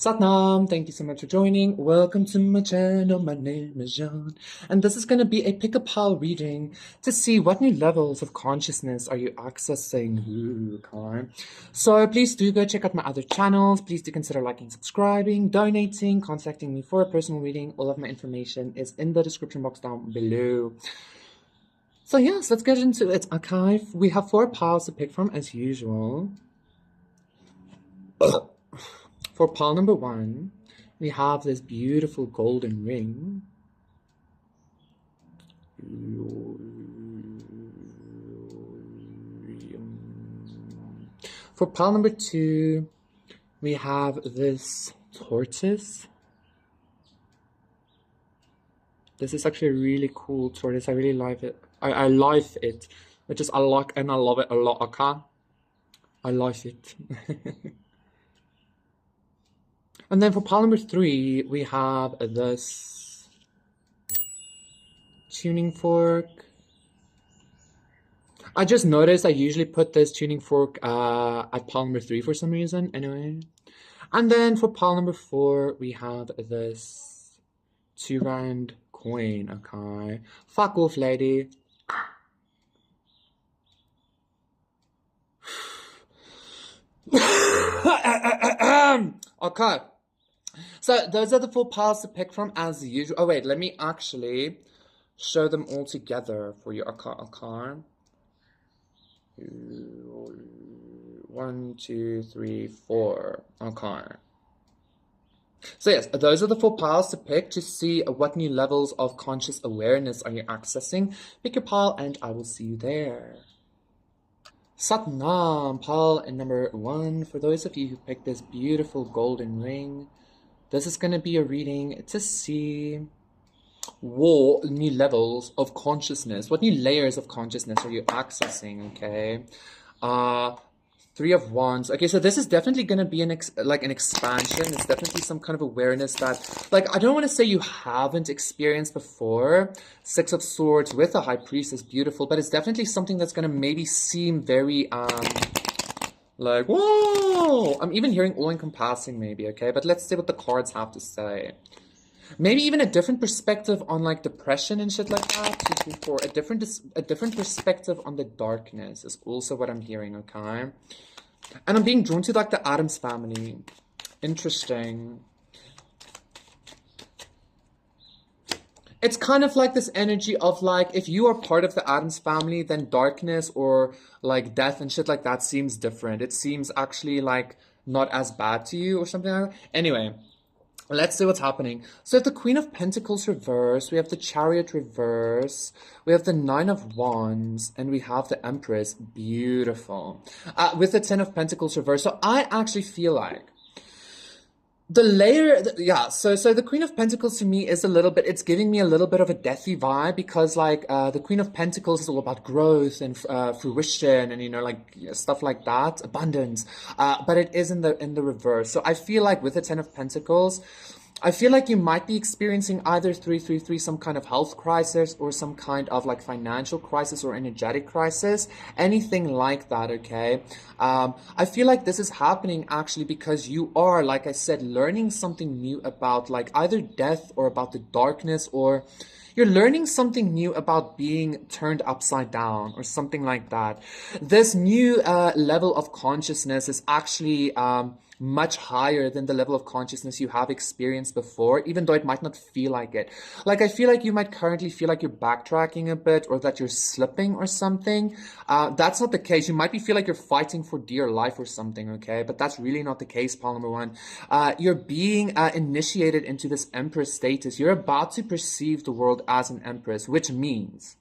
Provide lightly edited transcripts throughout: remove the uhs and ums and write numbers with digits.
Satnam, thank you so much for joining. Welcome to my channel. My name is John, and this is going to be a pick a pile reading to see what new levels of consciousness are you accessing. Ooh, okay. So please do go check out my other channels. Please do consider liking, subscribing, donating, contacting me for a personal reading. All of my information is in the description box down below. So yes, let's get into it. Okay, we have 4 piles to pick from as usual. For pile number 1, we have this beautiful golden ring. For pile number 2, we have this tortoise. This is actually a really cool tortoise. I really like it. I like it. I like and I love it a lot, okay? I like it. And then for pile number 3, we have this tuning fork. I just noticed I usually put this tuning fork at pile number 3 for some reason, anyway. And then for pile number 4, we have this 2-rand coin, okay? Fuck off, lady. Okay. So those are the 4 piles to pick from as usual. Oh wait, let me actually show them all together for you. Okay. 1, 2, 3, 4. Okay. So yes, those are the 4 piles to pick to see what new levels of conscious awareness are you accessing. Pick your pile and I will see you there. Satnam, pile number 1. For those of you who picked this beautiful golden ring, this is going to be a reading to see what new levels of consciousness, what new layers of consciousness are you accessing, okay? 3 of Wands. Okay, so this is definitely going to be an expansion. It's definitely some kind of awareness that, I don't want to say you haven't experienced before. 6 of Swords with a High Priestess, beautiful, but it's definitely something that's going to maybe seem very, whoa! I'm even hearing all-encompassing maybe, okay? But let's see what the cards have to say. Maybe even a different perspective on, depression and shit like that. 2, 3, 4. A different perspective on the darkness is also what I'm hearing, okay? And I'm being drawn to, the Addams family. Interesting. It's kind of like this energy of, if you are part of the Addams family, then darkness or, death and shit like that seems different. It seems actually, not as bad to you or something like that. Anyway, let's see what's happening. So we have the Queen of Pentacles reverse, we have the Chariot reverse, we have the 9 of Wands, and we have the Empress. Beautiful. With the 10 of Pentacles reverse. So I actually feel like the layer, so the Queen of Pentacles to me is it's giving me a little bit of a deathy vibe because the Queen of Pentacles is all about growth and fruition and, stuff like that, abundance, but it is in the reverse. So I feel like with the 10 of Pentacles, I feel like you might be experiencing either 333, some kind of health crisis or some kind of financial crisis or energetic crisis, anything like that, okay? I feel like this is happening actually because you are, like I said, learning something new about either death or about the darkness, or you're learning something new about being turned upside down or something like that. This new level of consciousness is actually much higher than the level of consciousness you have experienced before, even though it might not feel like it. I feel like you might currently feel like you're backtracking a bit or that you're slipping or something. That's not the case. You might feel like you're fighting for dear life or something, okay? But that's really not the case, pile number 1. You're being initiated into this Empress status. You're about to perceive the world as an Empress, which means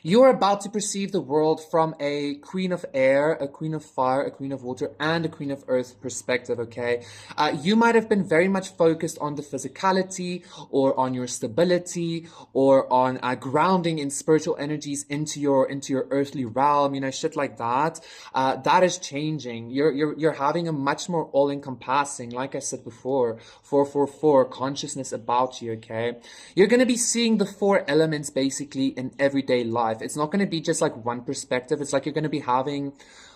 you're about to perceive the world from a Queen of Air, a Queen of Fire, a Queen of Water, and a Queen of Earth perspective, okay? You might have been very much focused on the physicality or on your stability or on grounding in spiritual energies into your earthly realm, shit like that. That is changing. You're having a much more all-encompassing, like I said before, 444 consciousness about you, okay? You're going to be seeing the 4 elements basically in everyday life. It's not going to be just one perspective. It's you're going to be having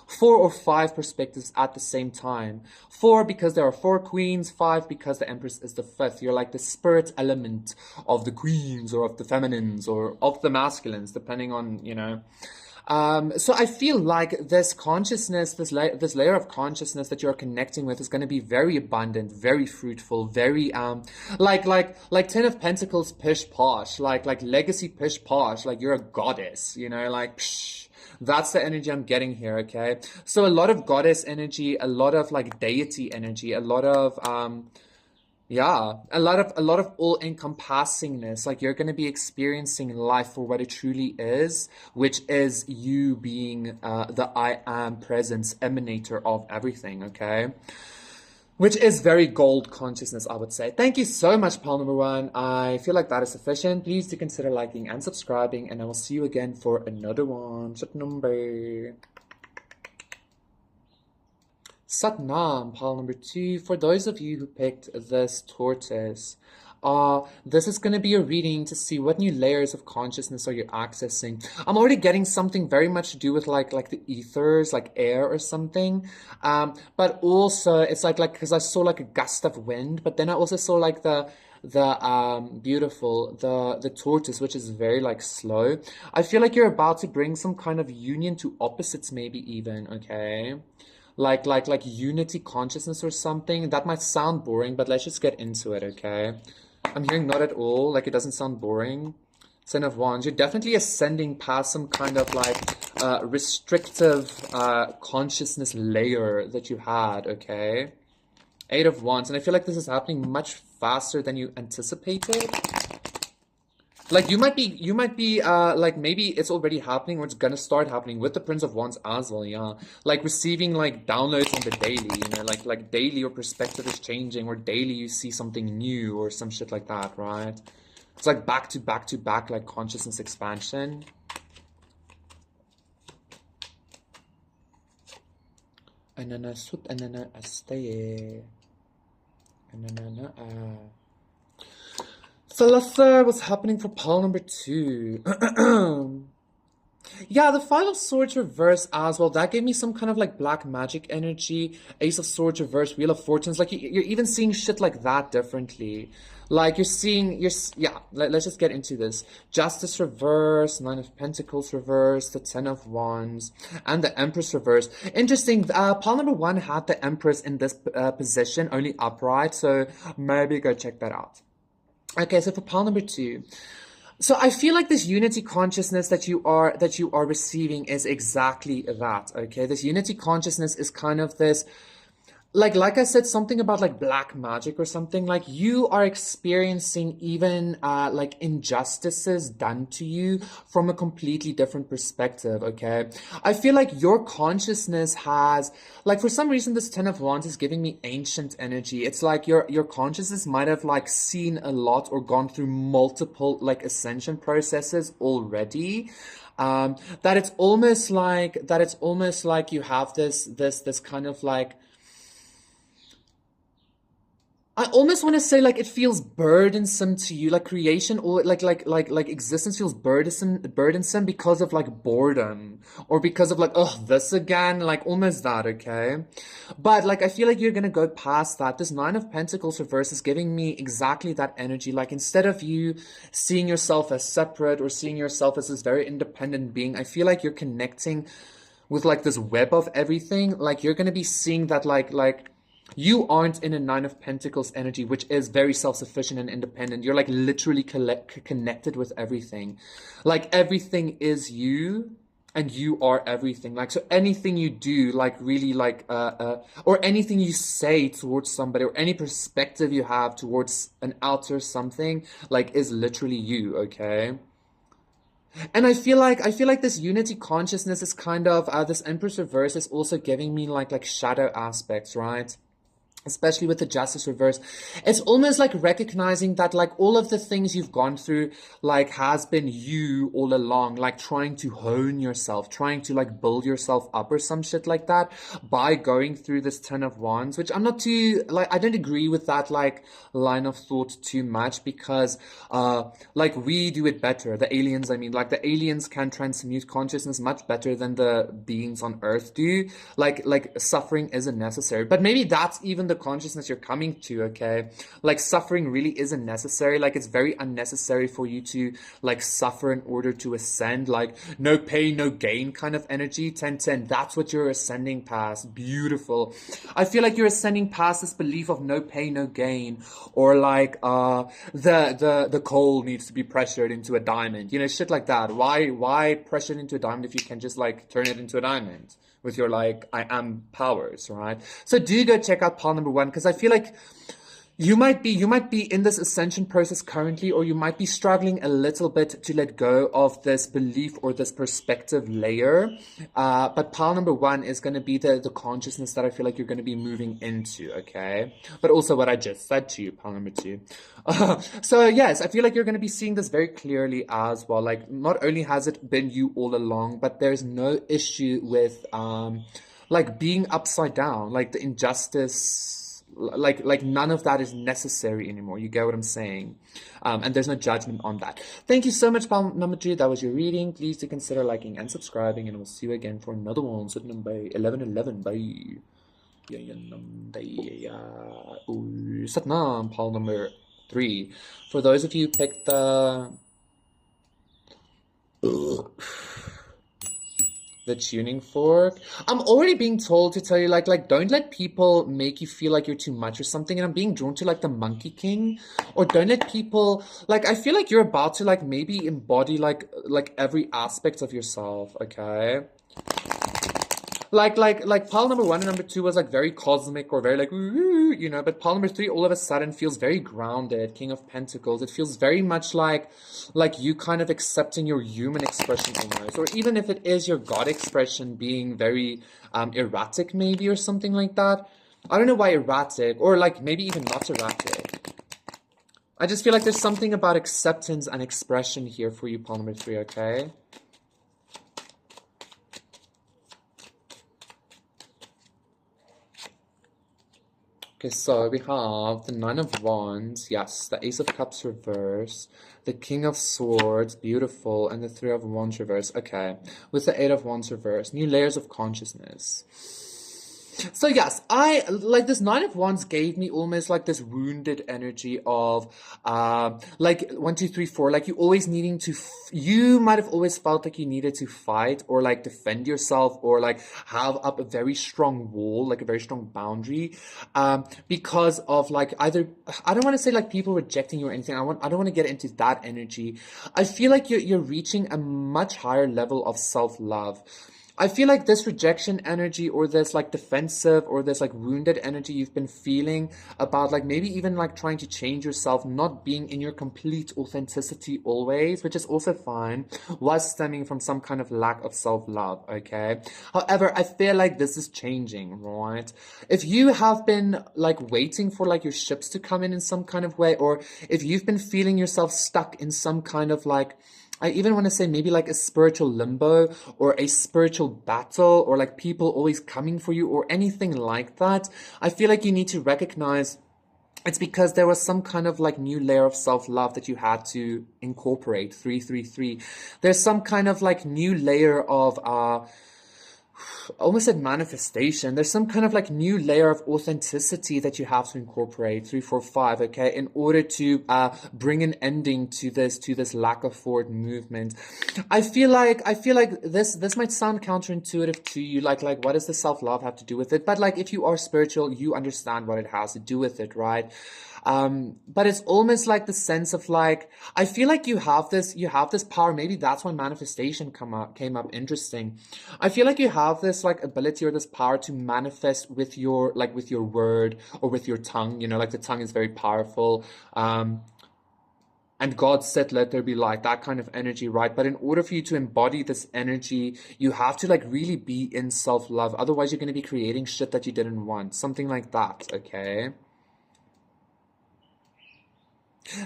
4 or 5 perspectives at the same time. 4 because there are 4 queens, 5 because the Empress is the 5th. You're like the spirit element of the queens or of the feminines or of the masculines, depending on, you know. So I feel like this consciousness, this layer of consciousness that you're connecting with is going to be very abundant, very fruitful, very like Ten of Pentacles pish posh, like legacy pish posh, like you're a goddess, you know, like psh. That's the energy I'm getting here, okay? So a lot of goddess energy, a lot of like deity energy, a lot of yeah, a lot of all-encompassingness. Like you're going to be experiencing life for what it truly is, which is you being the I am presence emanator of everything, okay? Which is very gold consciousness, I would say. Thank you so much, pal number 1. I feel like that is sufficient. Please do consider liking and subscribing, and I will see you again for another one. Shut number. Satnam, pile number 2. For those of you who picked this tortoise, this is going to be a reading to see what new layers of consciousness are you accessing. I'm already getting something very much to do with like the ethers, like air or something. But also it's like because I saw like a gust of wind, but then I also saw like the tortoise, which is very like slow. I feel like you're about to bring some kind of union to opposites, maybe even, okay? Like unity consciousness or something. That might sound boring, but let's just get into it, okay? I'm hearing not at all, like it doesn't sound boring. Ten of Wands, you're definitely ascending past some kind of like restrictive consciousness layer that you had, okay? Eight of Wands, and I feel like this is happening much faster than you anticipated. Like you might be like maybe it's already happening or it's gonna start happening with the Prince of Wands as well, yeah. Like receiving like downloads on the daily, you know, like daily your perspective is changing, or daily you see something new or some shit like that, right? It's like back to back to back, like consciousness expansion. So let's what's happening for pile number 2. Yeah, the Five of Swords reverse as well. That gave me some kind of like black magic energy. Ace of Swords reverse, Wheel of Fortunes. Like you're even seeing shit like that differently. Like yeah, let's just get into this. Justice reverse, Nine of Pentacles reverse, the Ten of Wands, and the Empress reverse. Interesting, pile number 1 had the Empress in this position, only upright. So maybe go check that out. Okay, so for pile number 2, so I feel like this unity consciousness that you are receiving is exactly that. Okay, this unity consciousness is kind of this, like I said, something about like black magic or something. Like you are experiencing even like injustices done to you from a completely different perspective, okay? I feel like your consciousness has, like for some reason this Ten of Wands is giving me ancient energy. It's like your consciousness might have like seen a lot or gone through multiple like ascension processes already. That it's almost like you have this kind of like, I almost want to say like it feels burdensome to you, like creation or like existence feels burdensome because of like boredom or because of like, oh, this again, like almost that, okay? But like I feel like you're gonna go past that. This Nine of Pentacles reverse is giving me exactly that energy. Like instead of you seeing yourself as separate or seeing yourself as this very independent being, I feel like you're connecting with like this web of everything. Like you're gonna be seeing that like you aren't in a Nine of Pentacles energy, which is very self-sufficient and independent. You're like literally connected with everything. Like everything is you and you are everything. Like, so anything you do, like really like, or anything you say towards somebody or any perspective you have towards an outer something, like is literally you, okay? And I feel like this unity consciousness is kind of, this Empress reverse is also giving me like shadow aspects, right? especially with the justice reverse. It's almost like recognizing that like all of the things you've gone through like has been you all along, like trying to hone yourself, trying to like build yourself up or some shit like that by going through this Ten of Wands, which I'm not too like, I don't agree with that like line of thought too much, because like we do it better, the aliens, I mean, like the aliens can transmute consciousness much better than the beings on earth do. Like suffering isn't necessary, but maybe that's even the consciousness you're coming to, okay? Like suffering really isn't necessary. Like it's very unnecessary for you to like suffer in order to ascend. Like no pain, no gain kind of energy. 1010, that's what you're ascending past. Beautiful. I feel like you're ascending past this belief of no pain, no gain, or like the coal needs to be pressured into a diamond. You know, shit like that. Why pressure it into a diamond if you can just like turn it into a diamond with your like I am powers, right? So do go check out pile number 1, because I feel like you might be in this ascension process currently, or you might be struggling a little bit to let go of this belief or this perspective layer. But pile number 1 is going to be the consciousness that I feel like you're going to be moving into, okay? But also what I just said to you, pile number 2. So yes, I feel like you're going to be seeing this very clearly as well. Like not only has it been you all along, but there's no issue with like being upside down, like the injustice, like none of that is necessary anymore. You get what I'm saying? And there's no judgment on that. Thank you so much, pal number 2. That was your reading. Please do consider liking and subscribing, and we'll see you again for another one. So number 1111. Bye. Satnam, pal number 3. For those of you who picked the tuning fork, I'm already being told to tell you like don't let people make you feel like you're too much or something, and I'm being drawn to like the Monkey King. Or don't let people like, I feel like you're about to like maybe embody like every aspect of yourself, okay? Like pile number 1 and number 2 was like very cosmic or very like ooh, you know, but pile number 3 all of a sudden feels very grounded. King of Pentacles. It feels very much like you kind of accepting your human expression almost, or even if it is your God expression being very erratic maybe or something like that. I don't know why erratic, or like maybe even not erratic. I just feel like there's something about acceptance and expression here for you, pile number 3, okay? Okay, so we have the Nine of Wands, yes, the Ace of Cups reverse, the King of Swords, beautiful, and the Three of Wands reverse. Okay, with the Eight of Wands reverse, new layers of consciousness. So yes, I like this Nine of Wands gave me almost like this wounded energy of like 1, 2, 3, 4, like you always needing to you might have always felt like you needed to fight or like defend yourself, or like have up a very strong wall, like a very strong boundary, because of like either, I don't want to say like people rejecting you or anything. I don't want to get into that energy. I feel like you're reaching a much higher level of self-love. I feel like this rejection energy, or this like defensive or this like wounded energy you've been feeling about like maybe even like trying to change yourself, not being in your complete authenticity always, which is also fine, was stemming from some kind of lack of self-love, okay? However, I feel like this is changing, right? If you have been like waiting for like your ships to come in some kind of way, or if you've been feeling yourself stuck in some kind of like, I even want to say maybe like a spiritual limbo or a spiritual battle, or like people always coming for you or anything like that, I feel like you need to recognize it's because there was some kind of like new layer of self-love that you had to incorporate. 333. There's some kind of like new layer of almost said manifestation. There's some kind of like new layer of authenticity that you have to incorporate. 345, okay, in order to bring an ending to this lack of forward movement. I feel like this might sound counterintuitive to you, like what does the self-love have to do with it? But like if you are spiritual, you understand what it has to do with it, right? But it's almost like the sense of like, I feel like you have this power. Maybe that's when manifestation came up. Interesting. I feel like you have this like ability or this power to manifest with your word or with your tongue, you know, like the tongue is very powerful. and God said, let there be light, that kind of energy, right? But in order for you to embody this energy, you have to like really be in self-love. Otherwise, you're going to be creating shit that you didn't want. Something like that, okay?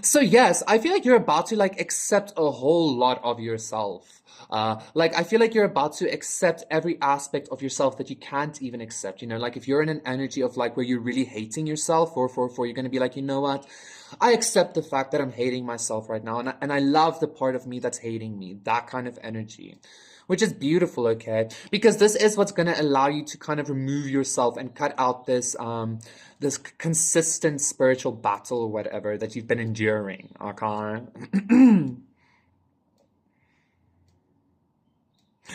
So yes, I feel like you're about to like accept a whole lot of yourself. Like I feel like you're about to accept every aspect of yourself that you can't even accept. You know, like if you're in an energy of like where you're really hating yourself, or you're gonna be like, you know what, I accept the fact that I'm hating myself right now, and I love the part of me that's hating me. That kind of energy. Which is beautiful, okay? Because this is what's gonna allow you to kind of remove yourself and cut out this consistent spiritual battle or whatever that you've been enduring, okay?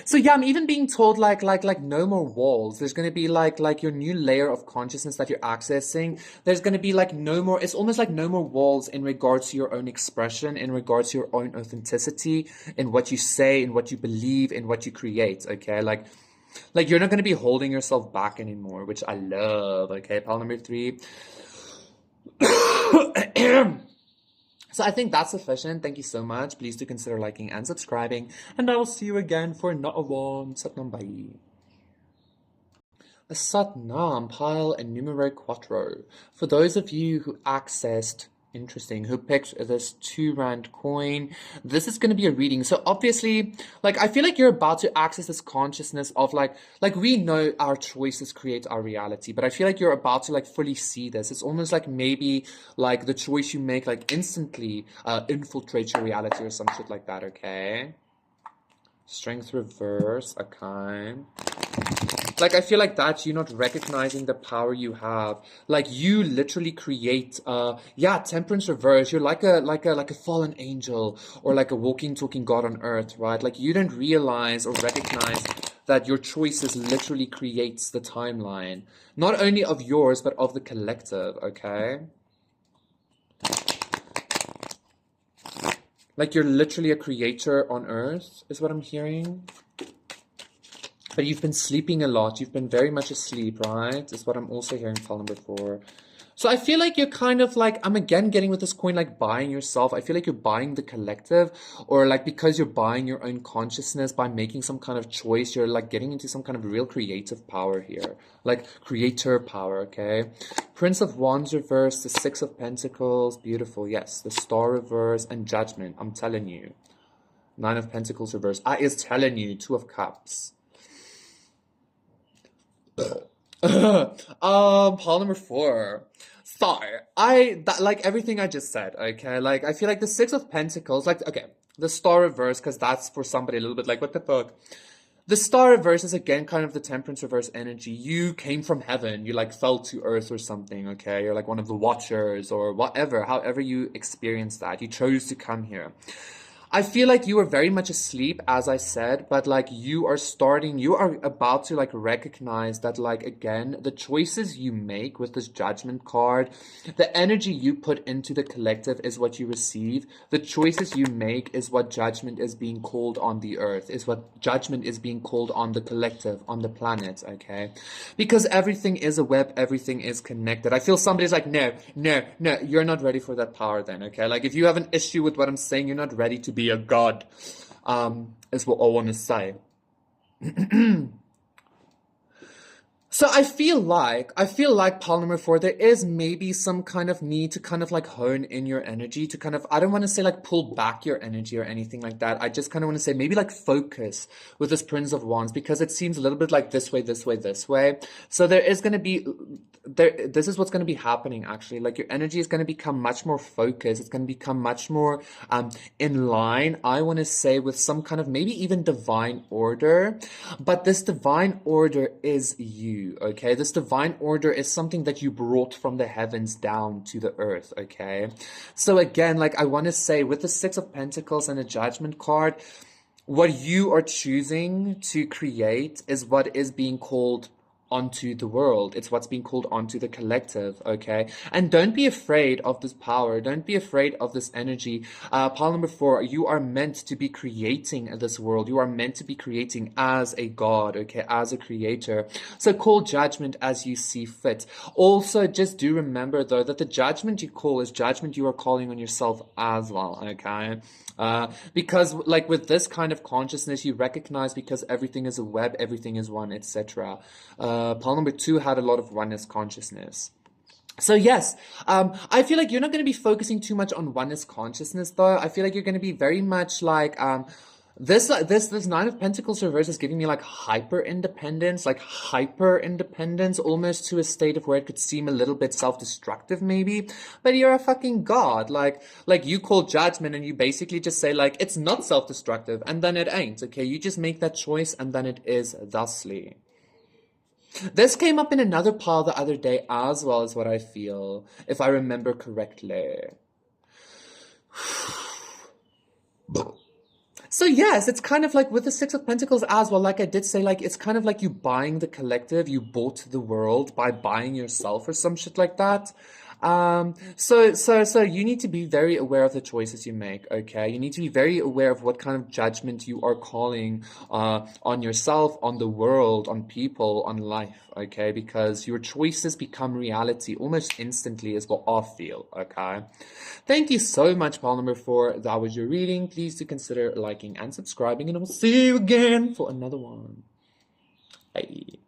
So yeah, I'm even being told like no more walls. There's gonna be like your new layer of consciousness that you're accessing. There's gonna be like no more. It's almost like no more walls in regards to your own expression, in regards to your own authenticity, in what you say, in what you believe, in what you create. Okay, like you're not gonna be holding yourself back anymore, which I love. Okay, pile number three. So I think that's sufficient. Thank you so much. Please do consider liking and subscribing. And I will see you again for another one. Satnam bye. A Satnam pile and numero quattro. For those of you who accessed, interesting, who picked this 2 rand coin, this is going to be a reading. So obviously, like, I feel like you're about to access this consciousness of like we know our choices create our reality, but I feel like you're about to like fully see this. It's almost like maybe like the choice you make like instantly infiltrates your reality or some shit like that, okay? Strength reverse, okay. Like I feel like that's you not recognizing the power you have. Like you literally create yeah, temperance reverse. You're like a fallen angel or like a walking talking God on earth, right? Like you don't realize or recognize that your choices literally creates the timeline. Not only of yours, but of the collective, okay? Like you're literally a creator on earth, is what I'm hearing. But you've been sleeping a lot. You've been very much asleep, right? Is what I'm also hearing file number 4. So I feel like you're kind of like, I'm again getting with this coin, like buying yourself. I feel like you're buying the collective, or like because you're buying your own consciousness by making some kind of choice, you're like getting into some kind of real creative power here. Like creator power, okay? Prince of Wands reverse, the 6 of Pentacles, beautiful, yes. The Star reverse, and Judgment, I'm telling you. 9 of Pentacles reverse, I is telling you. 2 of Cups. Pile number 4. Sorry, like everything I just said. Okay, like I feel like the 6 of Pentacles, like okay, the Star reverse, because that's for somebody a little bit like what the fuck. The Star reverse is again kind of the Temperance reverse energy. You came from heaven, you like fell to earth or something. Okay, you're like one of the Watchers or whatever. However you experience that, you chose to come here. I feel like you are very much asleep, as I said, but like you are about to like recognize that like again, the choices you make with this Judgment card, the energy you put into the collective is what you receive. The choices you make is what judgment is being called on the earth, is what judgment is being called on the collective, on the planet, okay? Because everything is a web, everything is connected. I feel somebody's like, no, you're not ready for that power then, okay? Like if you have an issue with what I'm saying, you're not ready to be a god, is what I want to say. So I feel like pile number 4, there is maybe some kind of need to kind of like hone in your energy to kind of, I don't want to say like pull back your energy or anything like that. I just kind of want to say maybe like focus with this Prince of Wands, because it seems a little bit like this way, this way, this way. So there is going to be, this is what's going to be happening actually. Like your energy is going to become much more focused. It's going to become much more in line, I want to say, with some kind of maybe even divine order. But this divine order is you. Okay, this divine order is something that you brought from the heavens down to the earth, okay? So again, like I want to say with the 6 of Pentacles and a Judgment card, what you are choosing to create is what is being called onto the world. It's what's being called onto the collective, okay? And don't be afraid of this power. Don't be afraid of this energy. Pile number 4, you are meant to be creating this world. You are meant to be creating as a God, okay? As a creator. So call judgment as you see fit. Also, just do remember, though, that the judgment you call is judgment you are calling on yourself as well, okay? Because like with this kind of consciousness, you recognize because everything is a web, everything is one, etc. Pile number 2 had a lot of oneness consciousness. So yes, I feel like you're not going to be focusing too much on oneness consciousness, though. I feel like you're going to be very much like this Nine of Pentacles reverse is giving me like hyper independence, almost to a state of where it could seem a little bit self-destructive, maybe. But you're a fucking god, like you call judgment, and you basically just say like it's not self-destructive, and then it ain't. Okay, you just make that choice, and then it is thusly. This came up in another pile the other day as well, as what I feel, if I remember correctly. So yes, it's kind of like with the Six of Pentacles as well, like I did say, like it's kind of like you buying the collective, you bought the world by buying yourself or some shit like that. So you need to be very aware of the choices you make, okay? You need to be very aware of what kind of judgment you are calling on yourself, on the world, on people, on life, okay? Because your choices become reality almost instantly is what I feel, okay? Thank you so much, pile number 4. That was your reading. Please do consider liking and subscribing, and I will see you again for another one. Bye.